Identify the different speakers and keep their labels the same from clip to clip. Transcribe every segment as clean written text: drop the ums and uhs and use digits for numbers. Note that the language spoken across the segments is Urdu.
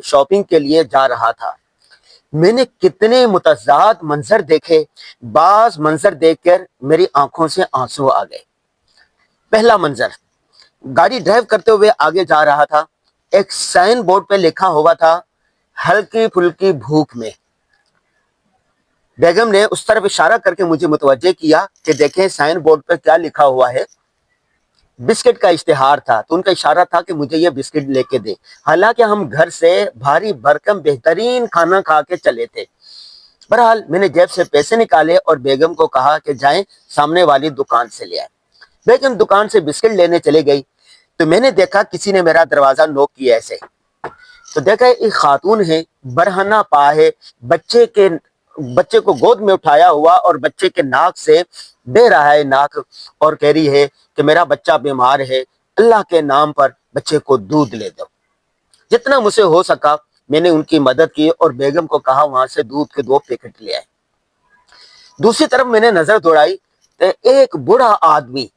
Speaker 1: شاپنگ کے لیے جا رہا تھا۔ میں نے کتنے متضاد منظر دیکھے، بعض منظر دیکھ کر میری آنکھوں سے آنسو آ گئے۔ پہلا منظر، گاڑی ڈرائیو کرتے ہوئے آگے جا رہا تھا، ایک سائن بورڈ پہ لکھا ہوا تھا ہلکی پھلکی بھوک میں۔ بیگم نے اس طرف اشارہ کر کے مجھے متوجہ کیا کہ دیکھیں سائن بورڈ پہ کیا لکھا ہوا ہے۔ بسکٹ کا اشتہار تھا، تو ان کا اشارہ تھا کہ مجھے یہ بسکٹ لے کے دے، حالانکہ ہم گھر سے بھاری بھرکم بہترین کھانا کھا کے چلے تھے۔ بہرحال میں نے جیب سے پیسے نکالے اور بیگم کو کہا کہ جائیں سامنے والی دکان سے لے آئیں۔ بیگم دکان سے بسکٹ لینے چلے گئی تو میں نے دیکھا کسی نے میرا دروازہ نوک کیا ایسے، تو دیکھا ایک خاتون ہے، برہنہ پا ہے، بچے کو گود میں اٹھایا ہوا اور بچے کے ناک سے دے رہا ہے ناک، اور کہہ رہی ہے کہ میرا بچہ بیمار ہے، اللہ کے نام پر بچے کو دودھ لے دو۔ جتنا مجھ سے ہو سکا میں نے ان کی مدد کی اور بیگم کو کہا وہاں سے دودھ کے 2 پیکٹ لے آئے۔ دوسری طرف میں نے نظر دوڑائی تو ایک بوڑھا آدمی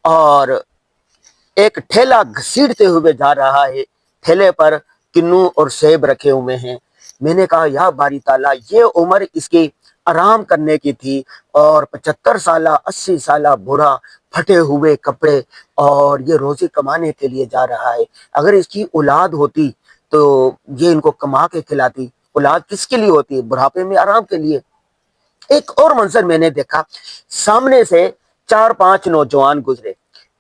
Speaker 1: اور ایک ٹھیلا گھسیٹتے ہوئے جا رہا ہے، ٹھیلے پر کنو اور سیب رکھے ہوئے ہیں۔ میں نے کہا یا باری تعالیٰ، یہ عمر اس کی آرام کرنے کی تھی اور 75 سالہ 80 سالہ بوڑھا، پھٹے ہوئے کپڑے، اور یہ روزی کمانے کے لیے جا رہا ہے۔ اگر اس کی اولاد ہوتی تو یہ ان کو کما کے کھلاتی۔ اولاد کس کے لیے ہوتی ہے؟ بڑھاپے میں آرام کے لیے۔ ایک اور منظر میں نے دیکھا، سامنے سے 4-5 نوجوان گزرے،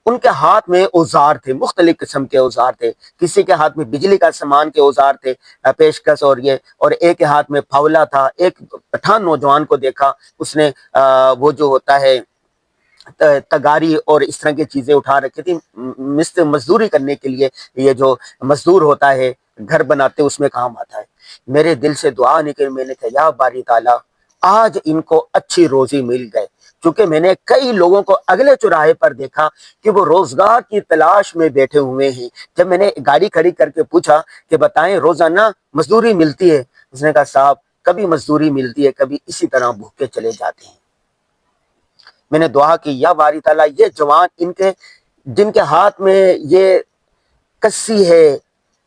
Speaker 1: ان کے ہاتھ میں اوزار تھے، مختلف قسم کے اوزار تھے، کسی کے ہاتھ میں بجلی کا سامان کے اوزار تھے، پیشکش اور ایک کے ہاتھ میں پھاولا تھا۔ ایک پٹھان نوجوان کو دیکھا، اس نے وہ جو ہوتا ہے تگاری اور اس طرح کی چیزیں اٹھا رکھی تھی، مزدوری کرنے کے لیے، یہ جو مزدور ہوتا ہے گھر بناتے اس میں کام آتا ہے۔ میرے دل سے دعا نکلی، میں نے کہا یا باری تعالیٰ آج ان کو اچھی روزی مل گئے، چونکہ میں نے کئی لوگوں کو اگلے چوراہے پر دیکھا کہ وہ روزگار کی تلاش میں بیٹھے ہوئے ہیں۔ جب میں نے گاڑی کھڑی کر کے پوچھا کہ بتائیں روزانہ مزدوری ملتی ہے؟ اس نے کہا صاحب کبھی مزدوری ملتی ہے، کبھی اسی طرح بھوکے چلے جاتے ہیں۔ میں نے دعا کی یا باری تعالیٰ یہ جوان جن کے ہاتھ میں یہ کسی ہے،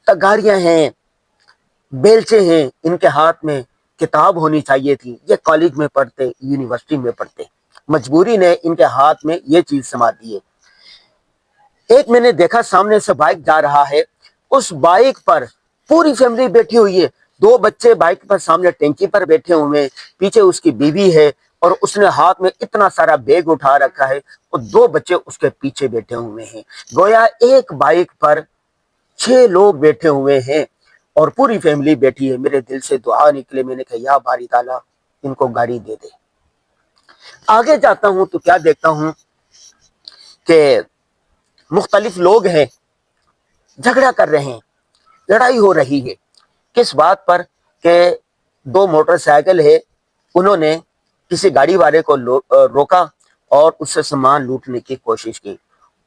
Speaker 1: تگاریاں ہیں، بیلچے ہیں، ان کے ہاتھ میں کتاب ہونی چاہیے تھی، یہ کالج میں پڑھتے، یونیورسٹی میں پڑھتے، مجبوری نے ان کے ہاتھ میں یہ چیز سما دی ہے۔ ایک میں نے دیکھا سامنے سے بائک جا رہا ہے، اس بائک پر پوری فیملی بیٹھی ہوئی ہے، 2 بچے بائک پر سامنے ٹینکی پر بیٹھے ہوئے ہیں، پیچھے اس کی بیوی ہے اور اس نے ہاتھ میں اتنا سارا بیگ اٹھا رکھا ہے اور 2 بچے اس کے پیچھے بیٹھے ہوئے ہیں۔ گویا ایک بائک پر 6 لوگ بیٹھے ہوئے ہیں اور پوری فیملی بیٹھی ہے۔ میرے دل سے دعا نکلے، میں نے کہا یا باری تعالیٰ ان کو گاڑی دے دے۔ آگے جاتا ہوں تو کیا دیکھتا ہوں کہ مختلف لوگ ہیں، جھگڑا کر رہے ہیں، لڑائی ہو رہی ہے۔ کس بات پر؟ کہ 2 موٹر سائیکل ہے، انہوں نے کسی گاڑی والے کو روکا اور اس سے سامان لوٹنے کی کوشش کی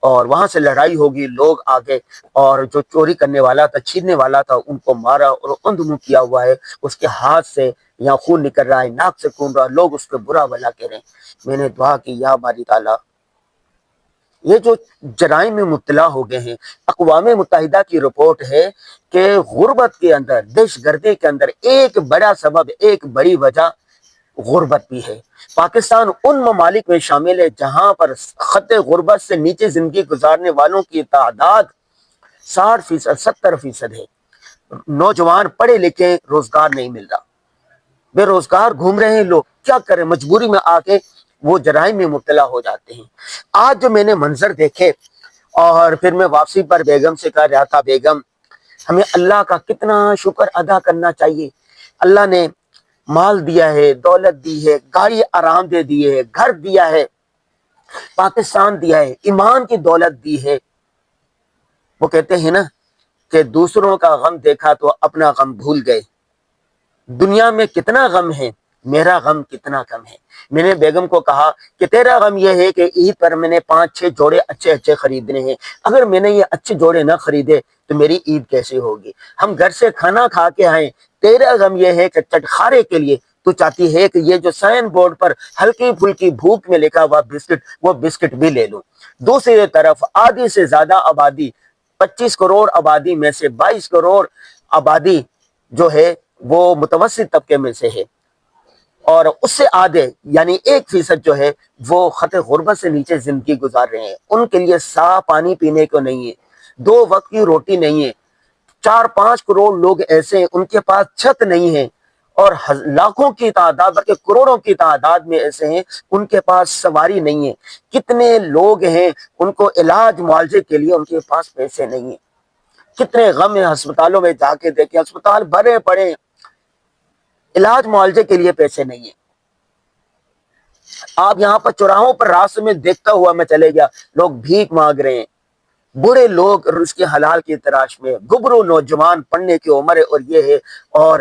Speaker 1: اور وہاں سے لڑائی ہوگی، لوگ آگے، اور جو چوری کرنے والا تھا، چھیننے والا تھا، ان کو مارا اور اندھ منہ کیا ہوا ہے، اس کے ہاتھ سے یہاں خون نکل رہا ہے، ناک سے خون رہا ہے، لوگ اس کو برا بھلا کہہ رہے ہیں۔ میں نے دعا کی یا باری تعالیٰ یہ جو جرائم میں مبتلا ہو گئے ہیں، اقوام متحدہ کی رپورٹ ہے کہ غربت کے اندر، دہشت گردی کے اندر ایک بڑا سبب، ایک بڑی وجہ غربت بھی ہے۔ پاکستان ان ممالک میں شامل ہے جہاں پر خط غربت سے نیچے زندگی گزارنے والوں کی تعداد 60%، 70% ہے۔ نوجوان پڑھے لکھے، روزگار نہیں مل رہا، بے روزگار گھوم رہے ہیں لوگ، کیا کریں؟ مجبوری میں آ کے وہ جرائم میں مبتلا ہو جاتے ہیں۔ آج جو میں نے منظر دیکھے اور پھر میں واپسی پر بیگم سے کہہ رہا تھا، بیگم ہمیں اللہ کا کتنا شکر ادا کرنا چاہیے، اللہ نے مال دیا ہے، دولت دی ہے، گاڑی آرام دے دی ہے، گھر دیا ہے، پاکستان دیا ہے، ایمان کی دولت دی ہے۔ وہ کہتے ہیں نا کہ دوسروں کا غم دیکھا تو اپنا غم بھول گئے۔ دنیا میں کتنا غم ہے، میرا غم کتنا کم ہے۔ میں نے بیگم کو کہا کہ تیرا غم یہ ہے کہ عید پر میں نے 5-6 جوڑے اچھے خریدنے ہیں، اگر میں نے یہ اچھے جوڑے نہ خریدے تو میری عید کیسے ہوگی؟ ہم گھر سے کھانا کھا کے آئیں، تیرا غم یہ ہے کہ چٹخارے کے لیے تو چاہتی ہے کہ یہ جو سائن بورڈ پر ہلکی پھلکی بھوک میں لکھا ہوا بسکٹ، وہ بسکٹ بھی لے لوں۔ دوسری طرف آدھی سے زیادہ آبادی، 25 کروڑ آبادی میں سے 22 کروڑ آبادی جو ہے وہ متوسط طبقے میں سے ہے، اور اس سے آدھے یعنی 1% جو ہے وہ خط غربت سے نیچے زندگی گزار رہے ہیں۔ ان کے لیے صاف پانی پینے کو نہیں ہے، 2 وقت کی روٹی نہیں ہے۔ 4-5 کروڑ لوگ ایسے ہیں ان کے پاس چھت نہیں ہے، اور لاکھوں کی تعداد بلکہ کروڑوں کی تعداد میں ایسے ہیں ان کے پاس سواری نہیں ہے۔ کتنے لوگ ہیں ان کو علاج معالجے کے لیے ان کے پاس پیسے نہیں ہیں۔ کتنے غم ہیں، ہسپتالوں میں جا کے دیکھیں، ہسپتال بھرے پڑے، علاج معالجے کے لیے پیسے نہیں ہیں۔ آپ یہاں پر چوراہوں پر راستے میں دیکھتا ہوا میں چلے گیا، لوگ بھیک مانگ رہے ہیں، بوڑھے لوگ رزق حلال کی تلاش میں، گبرو نوجوان پڑھنے کی عمر ہے اور یہ ہے، اور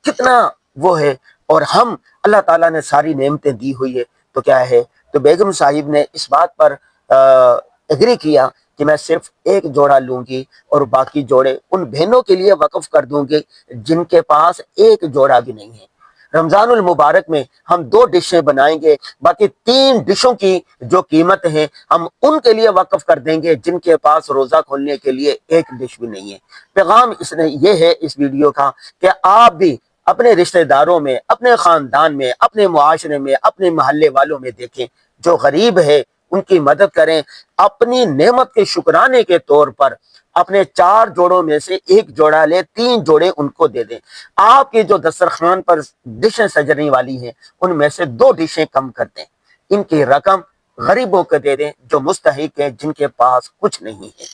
Speaker 1: کتنا وہ ہے، اور ہم اللہ تعالیٰ نے ساری نعمتیں دی ہوئی ہے تو کیا ہے۔ تو بیگم صاحب نے اس بات پر ایگری کیا کہ میں صرف ایک جوڑا لوں گی اور باقی جوڑے ان بہنوں کے لیے وقف کر دوں گی جن کے پاس ایک جوڑا بھی نہیں ہے۔ رمضان المبارک میں ہم 2 ڈشیں بنائیں گے، باقی 3 ڈشوں کی جو قیمت ہے ہم ان کے لیے وقف کر دیں گے جن کے پاس روزہ کھولنے کے لیے ایک ڈش بھی نہیں ہے۔ پیغام اس نے یہ ہے اس ویڈیو کا کہ آپ بھی اپنے رشتہ داروں میں، اپنے خاندان میں، اپنے معاشرے میں، اپنے محلے والوں میں دیکھیں جو غریب ہے ان کی مدد کریں، اپنی نعمت کے شکرانے کے طور پر اپنے 4 جوڑوں میں سے ایک جوڑا لے، 3 جوڑے ان کو دے دیں۔ آپ کے جو دسترخوان پر ڈشیں سجنے والی ہیں ان میں سے 2 ڈشیں کم کر دیں، ان کی رقم غریبوں کو دے دیں جو مستحق ہیں، جن کے پاس کچھ نہیں ہے۔